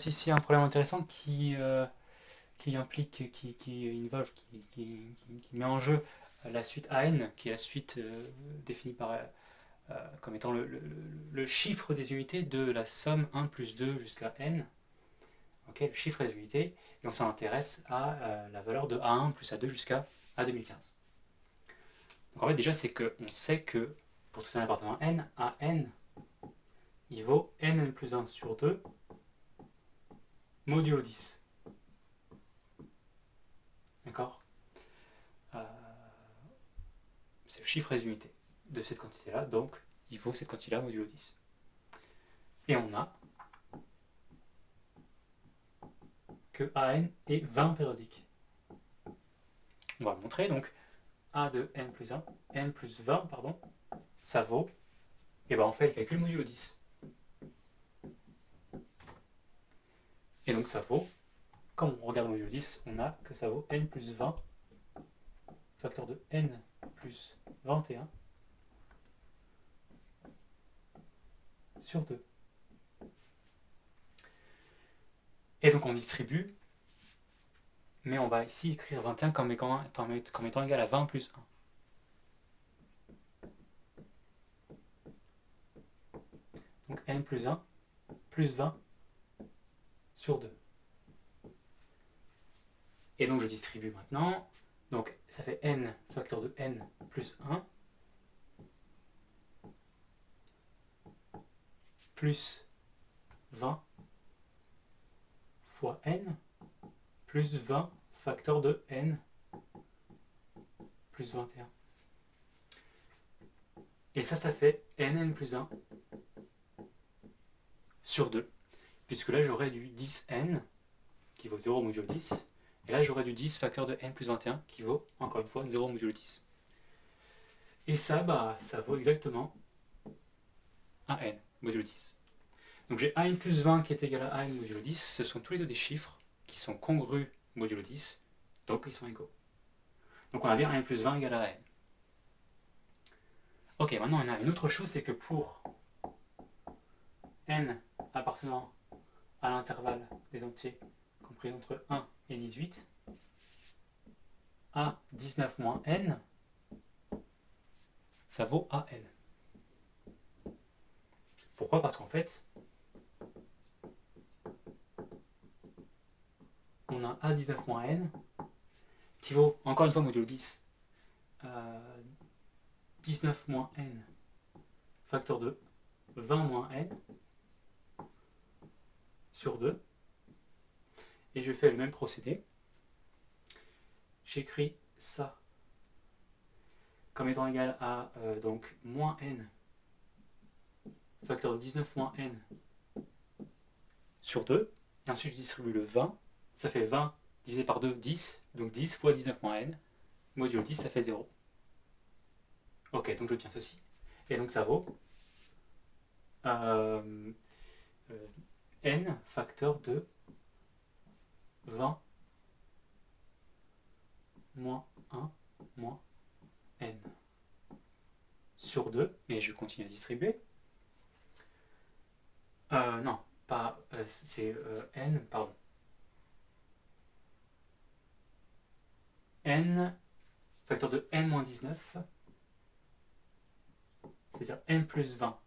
fait ici un problème intéressant qui implique, qui met en jeu la suite AN, qui est la suite définie comme étant le chiffre des unités de la somme 1 plus 2 jusqu'à n, okay, le chiffre des unités, et on s'intéresse à la valeur de A1 plus A2 jusqu'à A2015. Donc en fait déjà c'est qu'on sait que pour tout un appartenant n, AN, il vaut n plus 1 sur 2 modulo 10. D'accord, c'est le chiffre des unités de cette quantité-là, donc il vaut cette quantité-là modulo 10. Et on a que AN est 20 périodique. On va montrer donc A de n plus 1, n plus 20, pardon, ça vaut, et ben on fait le calcul modulo 10. Et donc ça vaut, comme on regarde modulo 10, on a que ça vaut n plus 20, facteur de n plus 21 sur 2. Et donc on distribue, mais on va ici écrire 21 comme étant égal à 20 plus 1. Donc n plus 1 plus 20 sur 2. Et donc je distribue maintenant. Donc ça fait n facteur de n plus 1 plus 20 fois n plus 20 facteur de n plus 21. Et ça fait nn plus 1 sur 2. Puisque là j'aurai du 10n qui vaut 0 modulo 10. Et là j'aurai du 10 facteur de n plus 21 qui vaut encore une fois 0 modulo 10. Et ça, bah, ça vaut exactement un n modulo 10. Donc j'ai an plus 20 qui est égal à an modulo 10. Ce sont tous les deux des chiffres qui sont congrus modulo 10. Donc ils sont égaux. Donc on a bien an plus 20 égale à an. Ok, maintenant on a une autre chose, c'est que pour n appartenant à l'intervalle des entiers compris entre 1 et 18, a 19 moins n, ça vaut an. Pourquoi? Parce qu'en fait, on a a 19 moins n qui vaut, encore une fois, modulo 10, 19 moins n facteur de 20 moins n sur 2. Et je fais le même procédé. J'écris ça comme étant égal à donc moins n facteur de 19 moins n sur 2. Et ensuite je distribue le 20. Ça fait 20 divisé par 2, 10. Donc 10 fois 19 moins n. Modulo 10, ça fait 0. Ok, donc je tiens ceci. Et donc ça vaut n facteur de 20 moins 1 moins n sur 2. Et je continue à distribuer. Non, pas. C'est n, pardon. N facteur de n moins 19, c'est-à-dire n plus 20.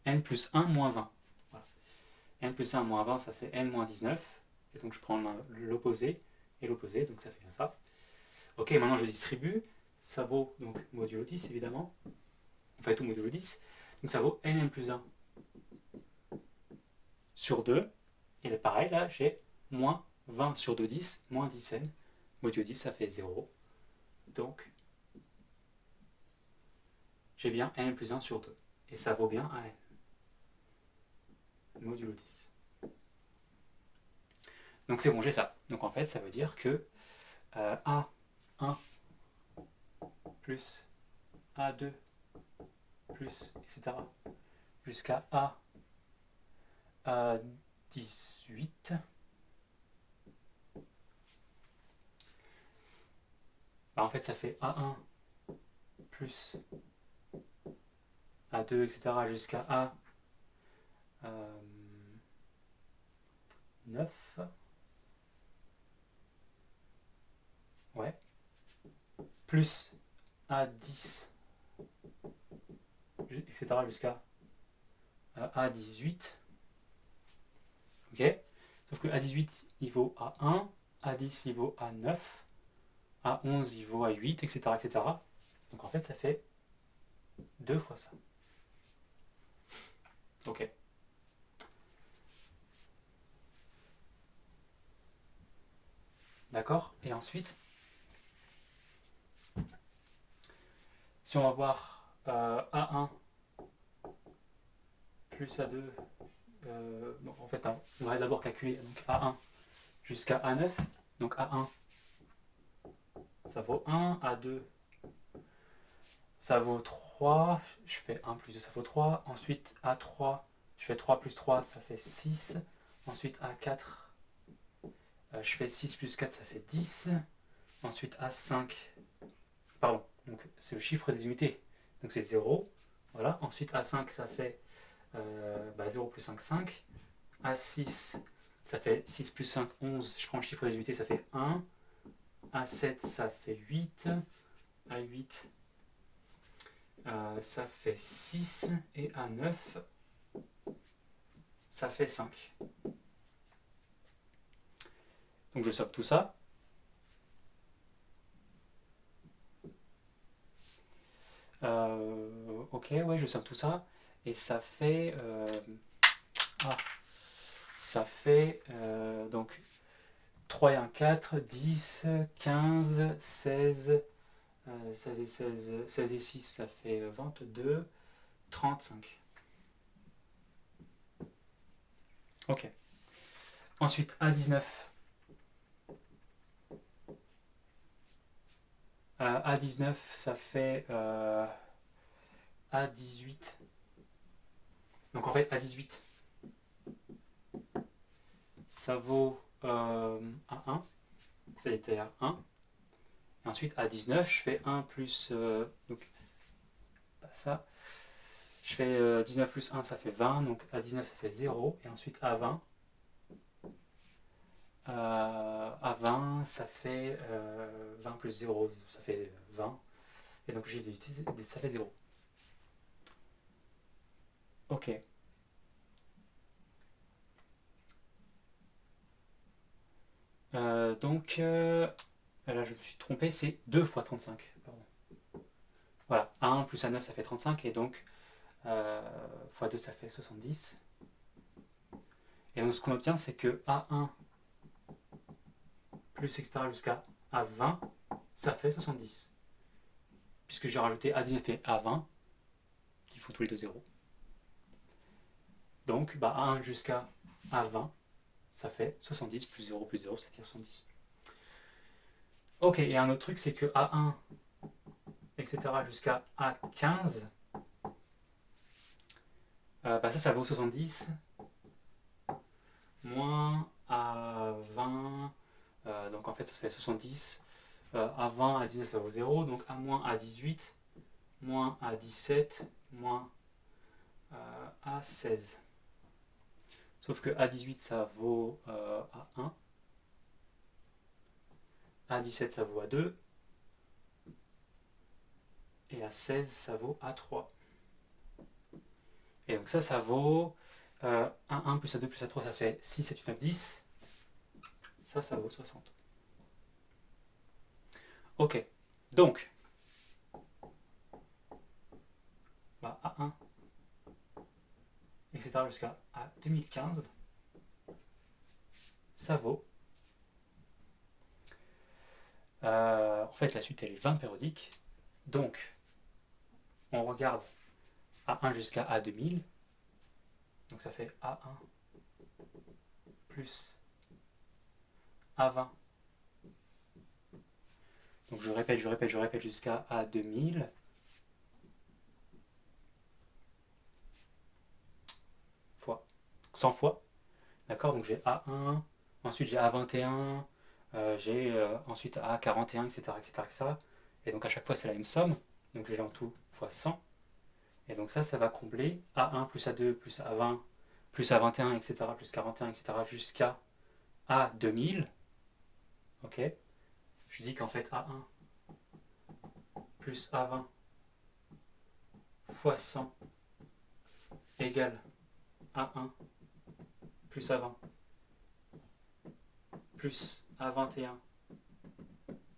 N plus 1 moins 20. Voilà. N plus 1 moins 20, ça fait n moins 19. Et donc je prends l'opposé et l'opposé, donc ça fait bien ça. Ok, maintenant je distribue. Ça vaut donc modulo 10 évidemment. On fait tout modulo 10. Donc ça vaut n plus 1 sur 2. Et là, pareil, là j'ai moins 20 sur 2, 10, moins 10n. Modulo 10, ça fait 0. Donc j'ai bien n plus 1 sur 2. Et ça vaut bien an. Modulo 10. Donc c'est bon, j'ai ça. Donc en fait, ça veut dire que A1 plus A2 plus, etc. jusqu'à A18. Bah, en fait, ça fait A1 plus A2, etc. jusqu'à 9. Ouais. Plus A10, etc. jusqu'à A18. Ok. Sauf que A18, il vaut A1, A10, il vaut A9, A11, il vaut A8, etc., etc. Donc en fait, ça fait 2 fois ça. Ok. D'accord. Et ensuite, si on va voir A1 plus A2, bon, en fait, on va d'abord calculer donc, A1 jusqu'à A9. Donc A1, ça vaut 1, A2, ça vaut 3, je fais 1 plus 2, ça vaut 3. Ensuite A3, je fais 3 plus 3, ça fait 6. Ensuite A4, je fais 6 plus 4, ça fait 10. Ensuite A5, pardon, donc c'est le chiffre des unités, donc c'est 0. Voilà. Ensuite A5, ça fait 0 plus 5, 5. A6, ça fait 6 plus 5, 11. Je prends le chiffre des unités, ça fait 1. A7, ça fait 8. A8, ça fait 6. Et A9, ça fait 5. Donc je somme tout ça. Ok, ouais, je somme tout ça. Et ça fait... ça fait donc 3 et 1, 4, 10, 15, 16, 16 et 16, 16 et 6, ça fait 22, 35. Ok. Ensuite, A19. A19, ça fait A18. Donc en fait, A18, ça vaut A1. Ça a été A1. Et ensuite, A19, je fais 1 plus... donc, pas ça. Je fais 19 plus 1, ça fait 20. Donc A19, ça fait 0. Et ensuite, A20. A20, ça fait 20 plus 0, ça fait 20. Et donc j'ai utilisé, ça fait 0. Ok. Donc, là je me suis trompé, c'est 2 fois 35. Pardon. Voilà, A1 plus A9 ça fait 35, et donc fois 2 ça fait 70. Et donc ce qu'on obtient, c'est que A1 plus etc. jusqu'à A20, ça fait 70. Puisque j'ai rajouté A19 et A20, qui font tous les deux 0. Donc A1 jusqu'à A20, ça fait 70, plus 0 plus 0, ça fait 70. Ok, et un autre truc, c'est que A1, etc. jusqu'à A15, ça vaut 70, moins A20, donc en fait ça fait 70, A20, A19 ça vaut 0, donc A moins A18, moins A17, moins A16. Sauf que A18 ça vaut A1, A17 ça vaut A2, et A16 ça vaut A3. Et donc ça vaut 1 plus A2 plus A3, ça fait 6, 7, 8, 9, 10. Ça vaut 60. Ok, donc A1, etc. jusqu'à A2015, ça vaut... en fait, la suite, elle est 20 périodique. Donc, on regarde A1 jusqu'à A2000. Donc, ça fait A1 plus A20. Donc, je répète jusqu'à A2000. Fois 100 fois. D'accord. Donc, j'ai A1. Ensuite, j'ai A21. J'ai ensuite A41, etc., etc., etc. Et donc, à chaque fois, c'est la même somme. Donc, j'ai en tout fois 100. Et donc ça va combler A1 plus A2 plus A20 plus A21, etc., plus 41, etc., jusqu'à A2000, ok, je dis qu'en fait A1 plus A20 fois 100 égale A1 plus A20 plus A21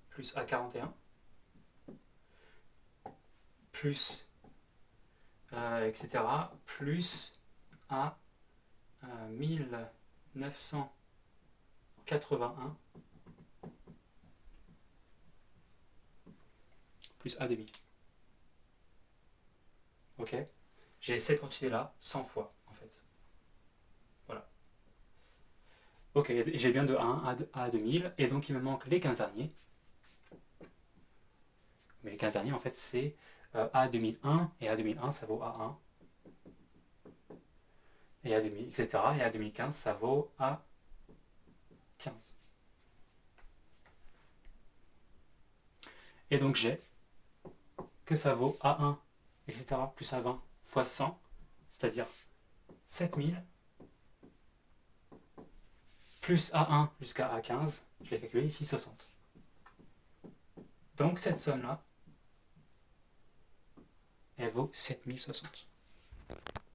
plus A41 plus etc. plus A 1981 plus A2000. Ok, j'ai cette quantité-là 100 fois en fait. Voilà. Ok, j'ai bien de A1 à A2000 et donc il me manque les 15 derniers. Mais les 15 derniers en fait c'est A2001 et A2001 ça vaut A1. Et A2000, etc. Et A2015 ça vaut A15. Et donc j'ai que ça vaut A1, etc. plus A20 fois 100, c'est-à-dire 7000 plus A1 jusqu'à A15, je l'ai calculé ici 60. Donc cette somme-là, elle vaut 7060.